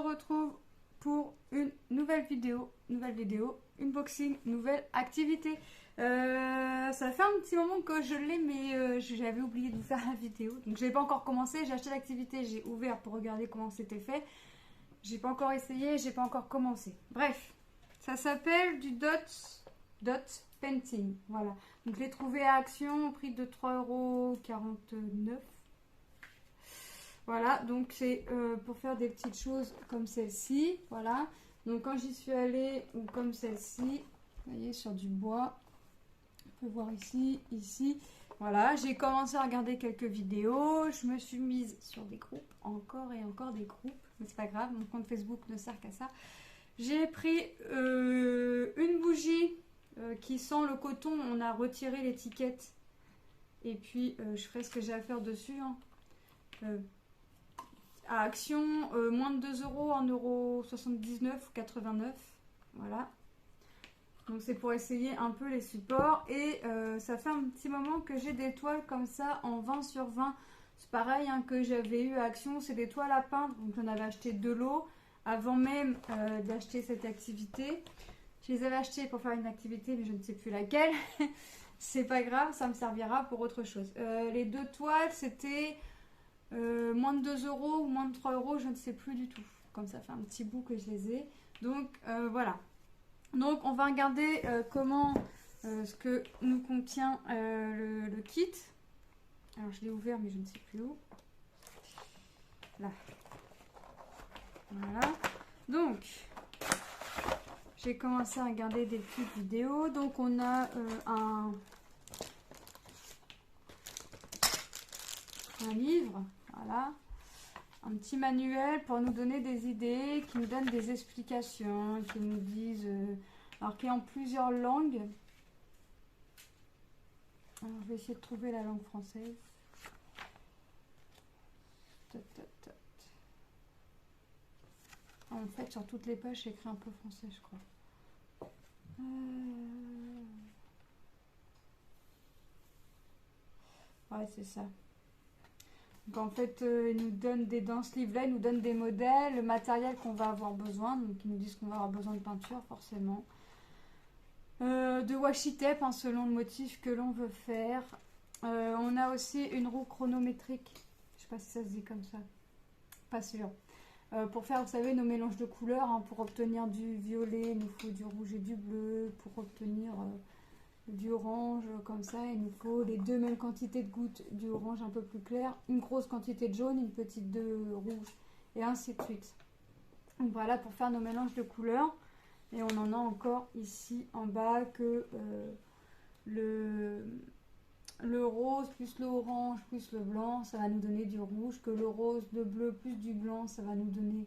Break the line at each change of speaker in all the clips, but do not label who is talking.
retrouve pour une nouvelle vidéo, unboxing, nouvelle activité. Ça fait un petit moment que je l'ai, mais j'avais oublié de vous faire la vidéo. Donc je n'ai pas encore commencé, j'ai acheté l'activité, j'ai ouvert pour regarder comment c'était fait. J'ai pas encore essayé, j'ai pas encore commencé. Bref, ça s'appelle du dot painting. Voilà. Donc je l'ai trouvé à Action au prix de 3,49 €. Voilà, donc c'est pour faire des petites choses comme celle-ci. Voilà. Donc quand j'y suis allée, ou comme celle-ci, vous voyez, sur du bois. On peut voir ici, ici. Voilà, j'ai commencé à regarder quelques vidéos. Je me suis mise sur des groupes, encore et encore des groupes. Mais c'est pas grave, mon compte Facebook ne sert qu'à ça. J'ai pris une bougie qui sent le coton. On a retiré l'étiquette. Et puis, je ferai ce que j'ai à faire dessus. Hein. À Action, moins de 2 €, 1,79 € ou 89. Voilà. Donc c'est pour essayer un peu les supports. Et ça fait un petit moment que j'ai des toiles comme ça en 20 sur 20. C'est pareil hein, que j'avais eu à Action. C'est des toiles à peindre. Donc j'en avais acheté de l'eau avant même d'acheter cette activité. Je les avais achetées pour faire une activité, mais je ne sais plus laquelle. C'est pas grave, ça me servira pour autre chose. Les deux toiles, c'était moins de 2 € ou moins de 3 €, je ne sais plus du tout. Comme ça fait un petit bout que je les ai. Donc voilà. Donc on va regarder comment ce que nous contient le kit. Alors je l'ai ouvert mais je ne sais plus où. Là. Voilà. Donc j'ai commencé à regarder des petites vidéos. Donc on a un livre. Voilà. Un petit manuel pour nous donner des idées, qui nous donne des explications, qui nous disent, alors qui est en plusieurs langues. Alors, je vais essayer de trouver la langue française. En fait, sur toutes les pages, j'ai écrit un peu français, je crois. Ouais, c'est ça. Donc en fait, ils nous donnent dans ce livre-là, ils nous donnent des modèles, le matériel qu'on va avoir besoin. Donc ils nous disent qu'on va avoir besoin de peinture, forcément. De washi tape, hein, selon le motif que l'on veut faire. On a aussi une roue chronométrique. Je sais pas si ça se dit comme ça. Pas sûr. Pour faire, vous savez, nos mélanges de couleurs. Hein, pour obtenir du violet, il nous faut du rouge et du bleu. Pour obtenir du orange, comme ça, il nous faut les deux mêmes quantités de gouttes du orange un peu plus clair. Une grosse quantité de jaune, une petite de rouge. Et ainsi de suite. Donc voilà, pour faire nos mélanges de couleurs. Et on en a encore ici en bas que le rose plus l'orange plus le blanc, ça va nous donner du rouge. Que le rose, le bleu plus du blanc, ça va nous donner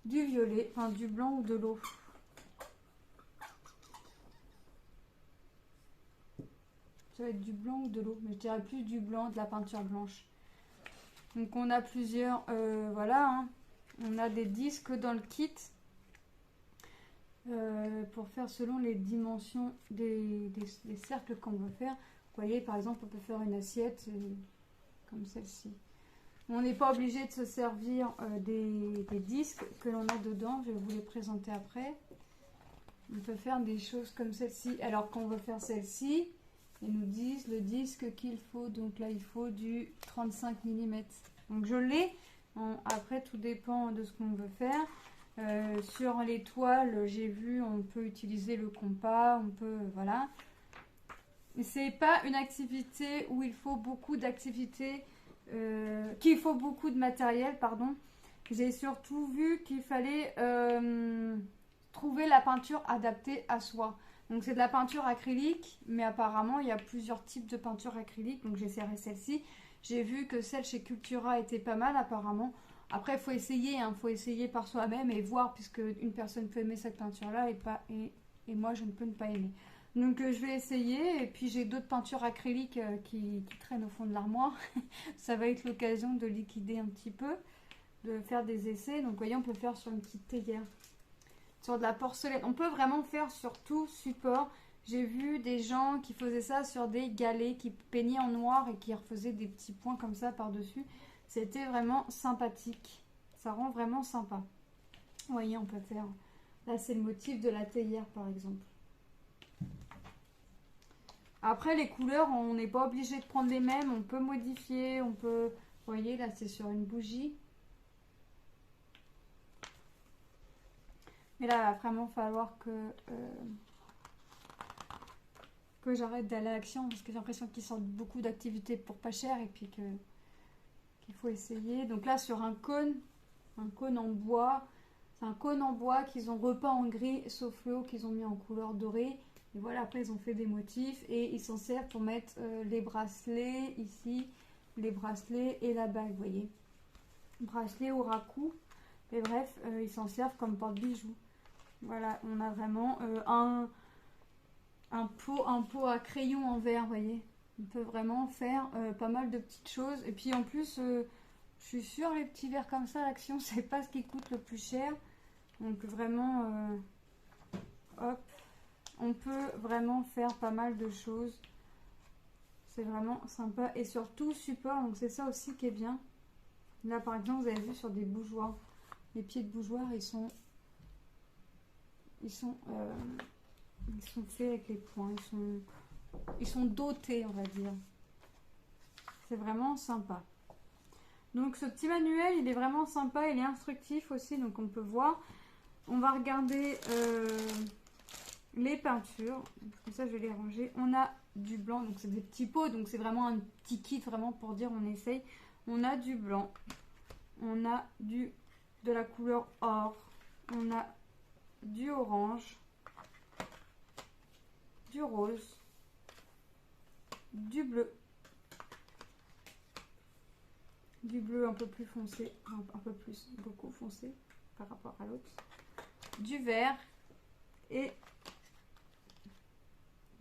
du violet, enfin du blanc ou de l'eau. Ça va être du blanc ou de l'eau, mais je dirais plus du blanc, de la peinture blanche. Donc on a plusieurs, voilà, hein. On a des disques dans le kit. Pour faire selon les dimensions des cercles qu'on veut faire. Vous voyez, par exemple, on peut faire une assiette comme celle-ci. On n'est pas obligé de se servir des disques que l'on a dedans. Je vais vous les présenter après. On peut faire des choses comme celle-ci. Alors qu'on veut faire celle-ci, ils nous disent le disque qu'il faut. Donc là, il faut du 35 mm. Donc je l'ai. Après, tout dépend de ce qu'on veut faire. Sur les toiles, j'ai vu, on peut utiliser le compas, on peut, voilà. C'est pas une activité où il faut beaucoup d'activités, qu'il faut beaucoup de matériel, pardon. J'ai surtout vu qu'il fallait trouver la peinture adaptée à soi. Donc c'est de la peinture acrylique, mais apparemment il y a plusieurs types de peinture acrylique, donc j'essaierai celle-ci. J'ai vu que celle chez Cultura était pas mal apparemment. Après, il faut essayer, hein, faut essayer par soi-même et voir, puisque une personne peut aimer cette peinture-là et moi, je ne peux ne pas aimer. Donc, je vais essayer. Et puis, j'ai d'autres peintures acryliques qui traînent au fond de l'armoire. Ça va être l'occasion de liquider un petit peu, de faire des essais. Donc, vous voyez, on peut faire sur une petite théière, sur de la porcelaine. On peut vraiment faire sur tout support. J'ai vu des gens qui faisaient ça sur des galets, qui peignaient en noir et qui refaisaient des petits points comme ça par-dessus. C'était vraiment sympathique. Ça rend vraiment sympa. Vous voyez, on peut faire... Là, c'est le motif de la théière, par exemple. Après, les couleurs, on n'est pas obligé de prendre les mêmes. On peut modifier, on peut... Vous voyez, là, c'est sur une bougie. Mais là, il va vraiment falloir que j'arrête d'aller à Action parce que j'ai l'impression qu'ils sortent beaucoup d'activités pour pas cher et puis qu'il faut essayer. Donc là, sur un cône en bois, c'est un cône en bois qu'ils ont repeint en gris, sauf le haut qu'ils ont mis en couleur dorée. Et voilà, après, ils ont fait des motifs et ils s'en servent pour mettre les bracelets ici, les bracelets et la bague, vous voyez. Bracelet au raku. Et bref, ils s'en servent comme porte-bijoux. Voilà, on a vraiment un pot à crayon en verre, vous voyez. On peut vraiment faire pas mal de petites choses. Et puis en plus, je suis sûre, les petits verres comme ça, l'Action, c'est pas ce qui coûte le plus cher. Donc vraiment, hop, on peut vraiment faire pas mal de choses. C'est vraiment sympa. Et surtout, support, donc c'est ça aussi qui est bien. Là, par exemple, vous avez vu sur des bougeoirs. Les pieds de bougeoir, ils sont faits avec les points. Ils sont dotés, on va dire. C'est vraiment sympa. Donc ce petit manuel, il est vraiment sympa. Il est instructif aussi, donc on peut voir. On va regarder les peintures. Comme ça, je vais les ranger. On a du blanc, donc c'est des petits pots. Donc c'est vraiment un petit kit, vraiment pour dire on essaye. On a du blanc. On a de la couleur or. On a du orange, du rose, du bleu un peu plus foncé, un peu plus, beaucoup foncé par rapport à l'autre, du vert et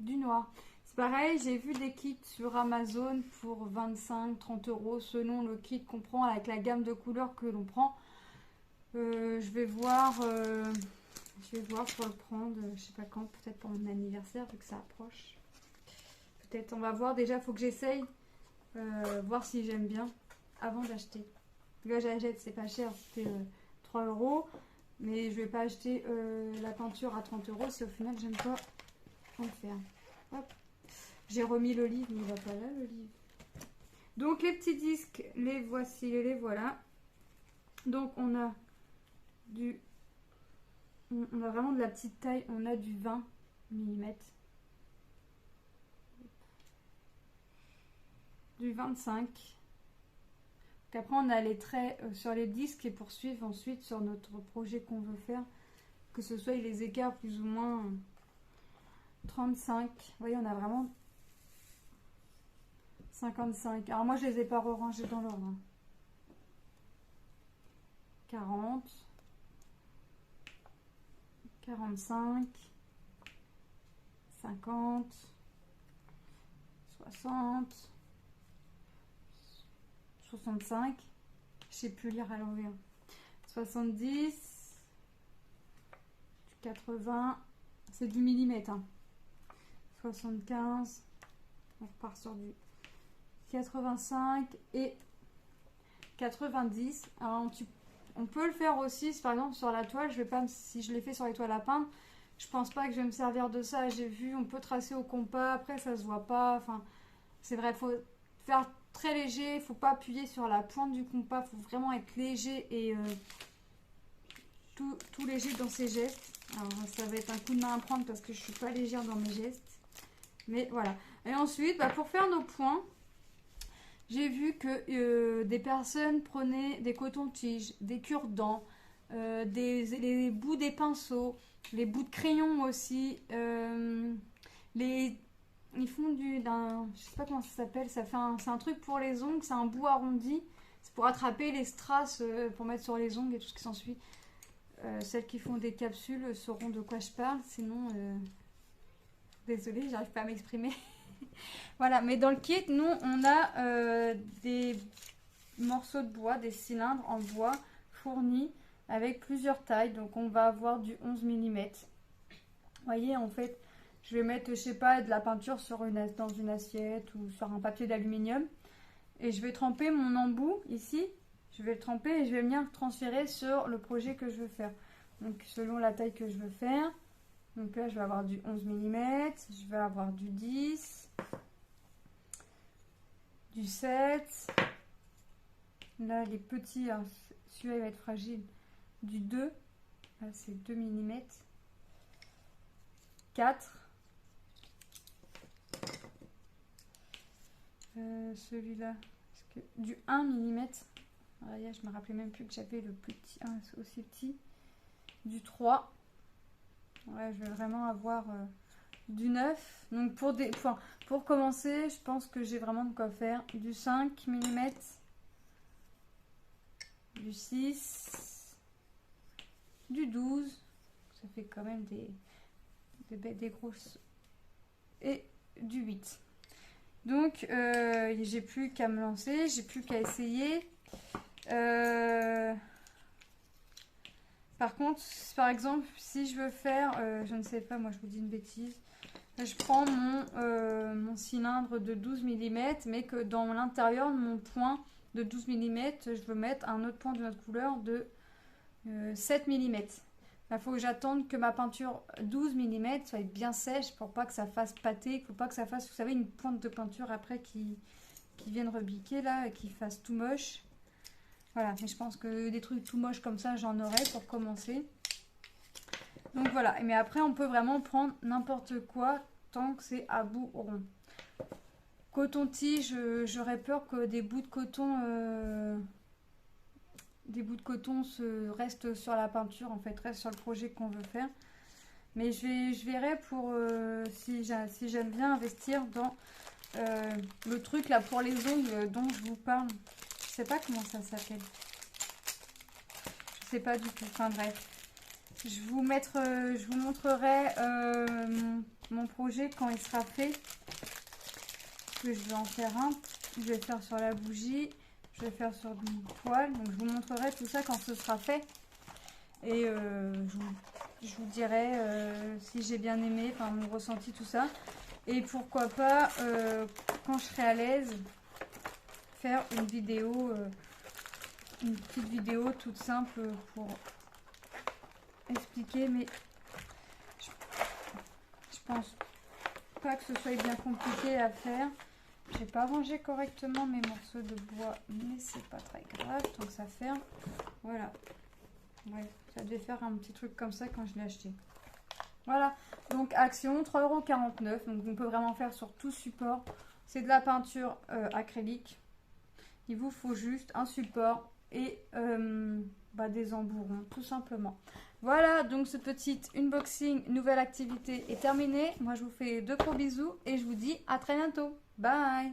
du noir. C'est pareil, j'ai vu des kits sur Amazon pour 25-30 € selon le kit qu'on prend avec la gamme de couleurs que l'on prend. Je vais voir pour le prendre, je sais pas quand, peut-être pour mon anniversaire vu que ça approche. Peut-être, on va voir déjà, il faut que j'essaye, voir si j'aime bien avant d'acheter. Là j'achète, c'est pas cher, c'était 3 €, mais je vais pas acheter la peinture à 30 € si au final j'aime pas en faire. Hop. J'ai remis le livre, mais il va pas là le livre. Donc les petits disques, les voici et les voilà. Donc on a vraiment de la petite taille, on a du 20 mm, du 25. Donc après on a les traits sur les disques et poursuivre ensuite sur notre projet qu'on veut faire, que ce soit les écarts plus ou moins 35. Vous voyez, on a vraiment 55. Alors moi je les ai pas rangés dans l'ordre. 40, 45, 50, 60, 65, je sais plus lire à l'envers, 70, 80, c'est du millimètre, hein. 75, on repart sur du 85 et 90. Alors on peut le faire aussi, par exemple sur la toile, je vais pas, si je l'ai fait sur les toiles à peindre, je pense pas que je vais me servir de ça. J'ai vu, on peut tracer au compas, après ça se voit pas, enfin c'est vrai, il faut faire très léger, il faut pas appuyer sur la pointe du compas, il faut vraiment être léger et tout léger dans ses gestes. Alors ça va être un coup de main à prendre parce que je suis pas légère dans mes gestes, mais voilà. Et ensuite, pour faire nos points, j'ai vu que des personnes prenaient des cotons-tiges, des cure-dents, les bouts des pinceaux, les bouts de crayon aussi. Ils font je sais pas comment ça s'appelle, c'est un truc pour les ongles, c'est un bout arrondi. C'est pour attraper les strass, pour mettre sur les ongles et tout ce qui s'ensuit. Celles qui font des capsules sauront de quoi je parle, sinon... Désolée, j'arrive pas à m'exprimer. Voilà, mais dans le kit, nous, on a des morceaux de bois, des cylindres en bois fournis avec plusieurs tailles. Donc, on va avoir du 11 mm. Vous voyez, en fait, je vais mettre, je sais pas, de la peinture dans une assiette ou sur un papier d'aluminium. Et je vais tremper mon embout ici. Je vais le tremper et je vais venir transférer sur le projet que je veux faire. Donc selon la taille que je veux faire. Donc là, je vais avoir du 11 mm, je vais avoir du 10, du 7. Là, les petits, celui-là, il va être fragile. Du 2, là, c'est 2 mm. 4. Celui-là, du 1 mm. Je me rappelais même plus que j'avais le petit 1 aussi petit. Du 3. Ouais, je vais vraiment avoir du 9. Donc pour commencer, je pense que j'ai vraiment de quoi faire. Du 5 mm, du 6, du 12. Ça fait quand même des grosses. Et du 8. Donc j'ai plus qu'à me lancer, j'ai plus qu'à essayer. Par contre, par exemple, si je veux faire, je ne sais pas, moi je vous dis une bêtise, je prends mon cylindre de 12 mm, mais que dans l'intérieur de mon point de 12 mm, je veux mettre un autre point d'une autre couleur de 7 mm. Il faut que j'attende que ma peinture 12 mm soit bien sèche pour pas que ça fasse pâter, il ne faut pas que ça fasse, vous savez, une pointe de peinture après qui vienne rebiquer là, et qui fasse tout moche. Voilà, mais je pense que des trucs tout moches comme ça, j'en aurai pour commencer. Donc voilà, mais après on peut vraiment prendre n'importe quoi tant que c'est à bout rond. Coton-tige, j'aurais peur que des bouts de coton restent sur la peinture, en fait, restent sur le projet qu'on veut faire. Mais je verrai pour si j'aime bien investir dans le truc là pour les ongles dont je vous parle. Je sais pas comment ça s'appelle. Je sais pas du tout. Enfin bref. Je vous montrerai mon projet quand il sera fait. Parce que je vais en faire un. Je vais faire sur la bougie. Je vais faire sur une toile. Donc je vous montrerai tout ça quand ce sera fait. Et je vous dirai si j'ai bien aimé, enfin mon ressenti, tout ça. Et pourquoi pas, quand je serai à l'aise, faire une vidéo, une petite vidéo toute simple pour expliquer. Mais je pense pas que ce soit bien compliqué à faire. J'ai pas rangé correctement mes morceaux de bois, mais c'est pas très grave tant que ça ferme. Voilà. Ouais, ça devait faire un petit truc comme ça quand je l'ai acheté. Voilà, donc Action, 3,49 €. Donc on peut vraiment faire sur tout support. C'est de la peinture acrylique. Il vous faut juste un support et des embourrons, tout simplement. Voilà, donc ce petit unboxing, nouvelle activité est terminé. Moi, je vous fais de gros bisous et je vous dis à très bientôt. Bye!